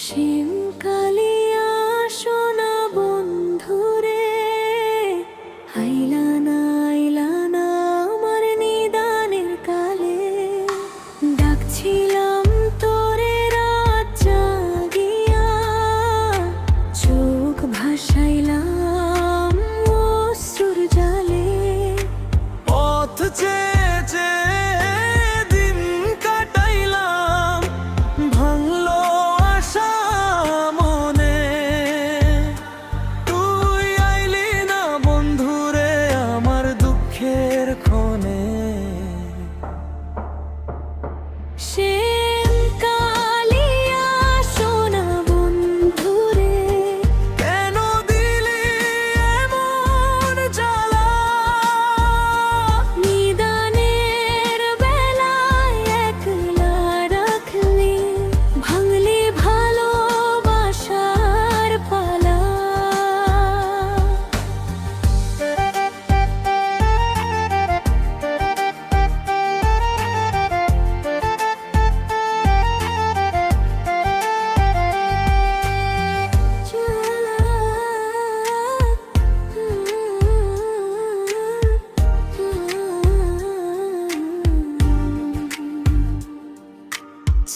শিমকালিয়া সোনা বন্ধুরে, আইলা না আমার নিদানের কালে। ডাকছিলাম তোরে রাত জাগিয়া, চোখ ভাসাইলাম অশ্রুর জালে। পথ চেয়ে দিন কাটাইলাম, ভাঙলো আশা মনে। তুই আইলি না বন্ধুরে আমার দুঃখের ক্ষণে। শিমকালিয়া সোনা বন্ধুরে, কেন দিলি এমন জ্বালা? নিদানের বেলায় একলা রাখলি, ভাঙলি ভালোবাসার পালা।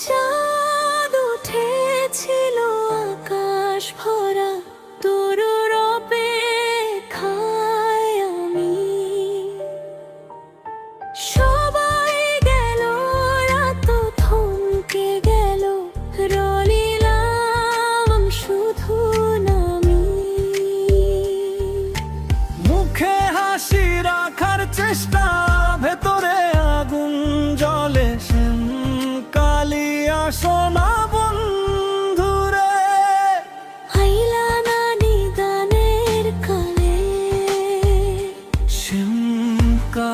চাঁদ উঠেছিল আকাশ ভরা, তোর অপেক্ষায় আমি। সবাই গেল, রাত থমকে গেল, রলিলাম শুধু নামি। মুখে হাসি রাখার চেষ্টা, ভেতরে আগুন জ্বলে। শিমকালিয়া সোনা বন্ধুরে, আইলা না নিদানের কালে। শিমকালিয়া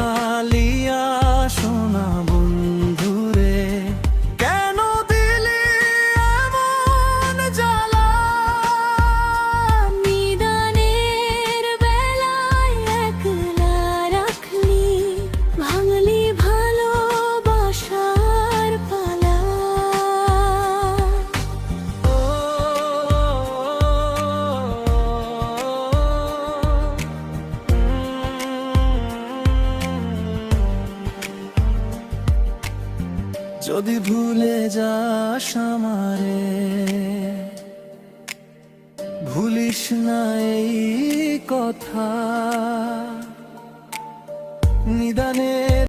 সোনা বন্ধুরে, কেন দিলি এমন জ্বালা? নিদানের বেলায় একলা রাখলি, ভাঙলি ভালোবাসার পালা। যদি ভুলে যাস আমারে, ভুলিস না এই কথা। নিদানের